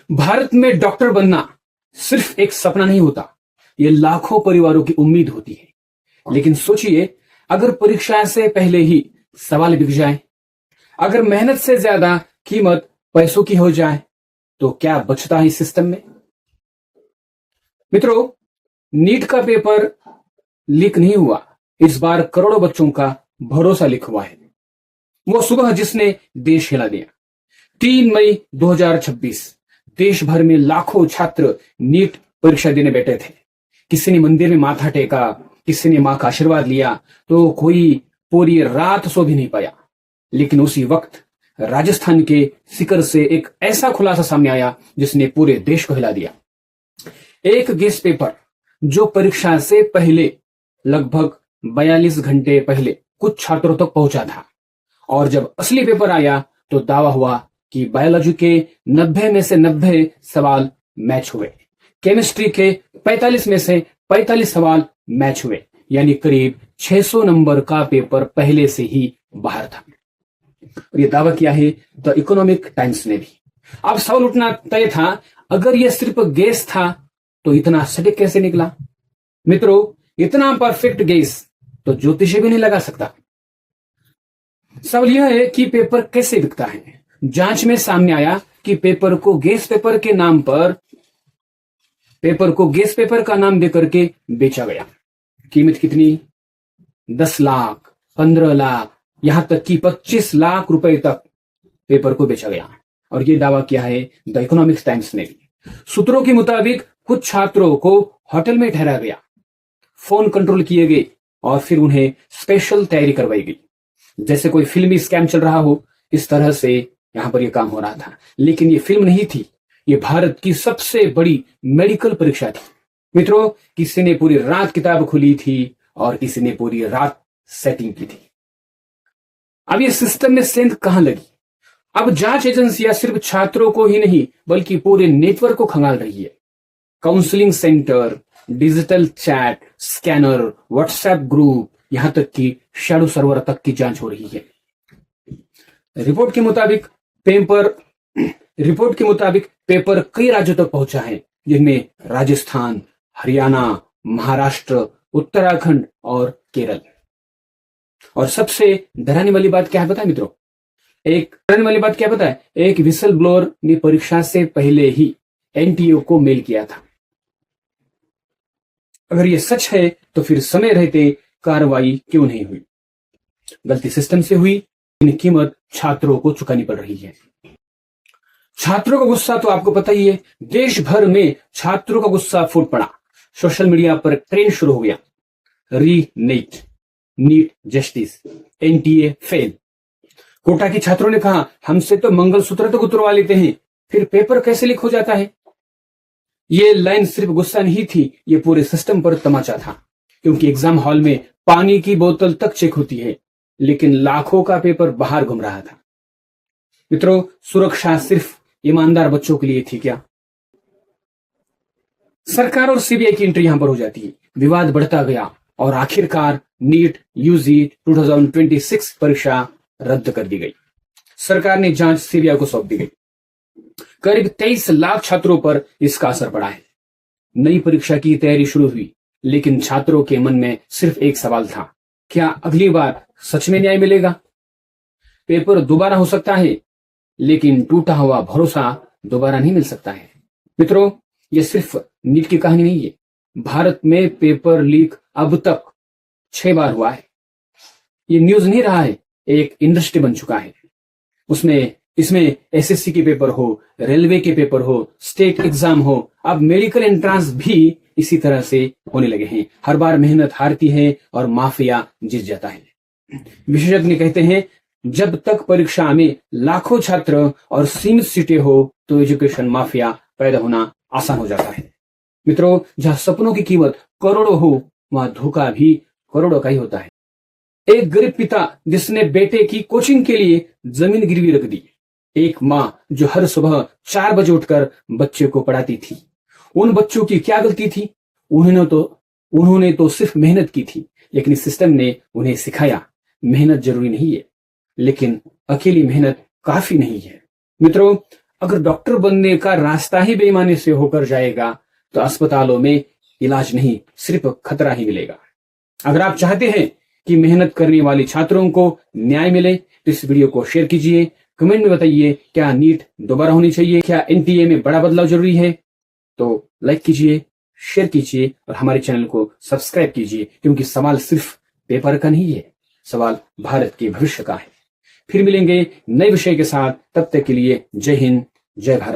भारत में डॉक्टर बनना सिर्फ एक सपना नहीं होता, यह लाखों परिवारों की उम्मीद होती है। लेकिन सोचिए, अगर परीक्षा से पहले ही सवाल बिक जाए, अगर मेहनत से ज्यादा कीमत पैसों की हो जाए, तो क्या बचता है इस सिस्टम में? मित्रों, नीट का पेपर लीक नहीं हुआ, इस बार करोड़ों बच्चों का भरोसा लीक हुआ है। वो सुबह जिसने देश हिला दिया। 3 मई 2026 देश भर में लाखों छात्र नीट परीक्षा देने बैठे थे। किसी ने मंदिर में माथा टेका, किसी ने मां का आशीर्वाद लिया, तो कोई पूरी रात सो भी नहीं पाया। लेकिन उसी वक्त राजस्थान के सीकर से एक ऐसा खुलासा सामने आया जिसने पूरे देश को हिला दिया। एक गेस्ट पेपर जो परीक्षा से पहले लगभग 42 घंटे पहले कुछ छात्रों तक पहुंचा था, और जब असली पेपर आया तो दावा हुआ कि बायोलॉजी के 90 में से 90 सवाल मैच हुए, केमिस्ट्री के 45 में से 45 सवाल मैच हुए, यानी करीब 600 नंबर का पेपर पहले से ही बाहर था। और यह दावा किया है द इकोनॉमिक टाइम्स ने भी। अब सवाल उठना तय था, अगर यह सिर्फ गेस था तो इतना सटीक कैसे निकला? मित्रों, इतना परफेक्ट गेस तो ज्योतिषी भी नहीं लगा सकता। सवाल यह है कि पेपर कैसे बिकता है। जांच में सामने आया कि पेपर को गेस पेपर का नाम देकर के बेचा गया। कीमत कितनी? 10 लाख, 15 लाख, यहां तक कि 25 लाख रुपए तक पेपर को बेचा गया। और यह दावा किया है द इकोनॉमिक्स टाइम्स ने भी। सूत्रों के मुताबिक कुछ छात्रों को होटल में ठहराया गया, फोन कंट्रोल किए गए और फिर उन्हें स्पेशल तैयारी करवाई गई, जैसे कोई फिल्मी स्कैम चल रहा हो। इस तरह से यहां पर यह काम हो रहा था। लेकिन यह फिल्म नहीं थी, यह भारत की सबसे बड़ी मेडिकल परीक्षा थी। मित्रों, किसी ने पूरी रात किताब खुली थी और किसी ने पूरी रात सेटिंग की थी। अब यह सिस्टम में सेंध कहां लगी? अब जांच एजेंसियां सिर्फ छात्रों को ही नहीं बल्कि पूरे नेटवर्क को खंगाल रही है। Counselling centre, digital chat, scanner, WhatsApp group, यहां तक कि शैडो सर्वर तक की जांच हो रही है। रिपोर्ट के मुताबिक पेपर कई राज्यों तक पहुंचा है, जिनमें राजस्थान, हरियाणा, महाराष्ट्र, उत्तराखंड और केरल। और सबसे डराने वाली बात क्या है पता है मित्रों? एक विसल ब्लोअर ने परीक्षा से पहले ही एनटीए को मेल किया था। अगर यह सच है तो फिर समय रहते कार्रवाई क्यों नहीं हुई? गलती सिस्टम से हुई, इन कीमत छात्रों को चुकानी पड़ रही है। छात्रों का गुस्सा तो आपको पता ही है। देश भर में छात्रों का गुस्सा फूट पड़ा। सोशल मीडिया पर ट्रेंड शुरू हो गया, NEET justice, NTA fail. Kota के छात्रों ने कहा, हमसे तो मंगलसूत्र तक उतरवा लेते हैं, फिर पेपर कैसे लीक हो जाता है? ये लाइन सिर्फ गुस्सा नहीं थी, ये पूरे सिस्टम पर तमाचा था। क्योंकि एग्जाम हॉल में पानी की बोतल तक चेक होती है, लेकिन लाखों का पेपर बाहर घूम रहा था। मित्रों, सुरक्षा सिर्फ ईमानदार बच्चों के लिए थी क्या? सरकार और सीबीआई की एंट्री यहां पर हो जाती है। विवाद बढ़ता गया और आखिरकार नीट यूजी 2026 परीक्षा रद्द कर दी गई। सरकार ने जांच सीबीआई को सौंप दी गई। करीब 23 लाख छात्रों पर इसका असर पड़ा है। नई परीक्षा की तैयारी शुरू हुई, लेकिन छात्रों के मन में सिर्फ एक सवाल था, क्या अगली बार सच में न्याय मिलेगा? पेपर दोबारा हो सकता है, लेकिन टूटा हुआ भरोसा दोबारा नहीं मिल सकता है। मित्रों, यह सिर्फ नीट की कहानी नहीं है। भारत में पेपर लीक अब तक 6 बार हुआ है। ये न्यूज नहीं रहा है, एक इंडस्ट्री बन चुका है। इसमें एसएससी के पेपर हो, रेलवे के पेपर हो, स्टेट एग्जाम हो, अब मेडिकल एंट्रांस भी इसी तरह से होने लगे हैं। हर बार मेहनत हारती है और माफिया जीत जाता है। विशेषज्ञ कहते हैं, जब तक परीक्षा में लाखों छात्र और सीमित सीटें हो तो एजुकेशन माफिया पैदा होना आसान हो जाता है। मित्रों, जहां सपनों की कीमत करोड़ों हो, वहां धोखा भी करोड़ों का ही होता है। एक गरीब पिता जिसने बेटे की कोचिंग के लिए जमीन गिरवी रख दी, एक मां जो हर सुबह 4 बजे उठकर बच्चे को पढ़ाती थी। उन बच्चों की क्या गलती थी? उन्होंने तो सिर्फ मेहनत की थी, लेकिन इस सिस्टम ने उन्हें सिखाया मेहनत जरूरी नहीं है, लेकिन अकेली मेहनत काफी नहीं है। मित्रों, अगर डॉक्टर बनने का रास्ता ही बेईमानी से होकर जाएगा तो अस्पतालों में इलाज नहीं, सिर्फ खतरा ही मिलेगा। अगर आप चाहते हैं कि मेहनत करने वाले छात्रों को न्याय मिले तो इस वीडियो को शेयर कीजिए। कमेंट में बताइए, क्या नीट दोबारा होनी चाहिए? क्या एनटीए में बड़ा बदलाव जरूरी है? तो लाइक कीजिए, शेयर कीजिए और हमारे चैनल को सब्सक्राइब कीजिए, क्योंकि सवाल सिर्फ पेपर का नहीं है, सवाल भारत के भविष्य का है। फिर मिलेंगे नए विषय के साथ, तब तक के लिए जय हिंद, जय भारत।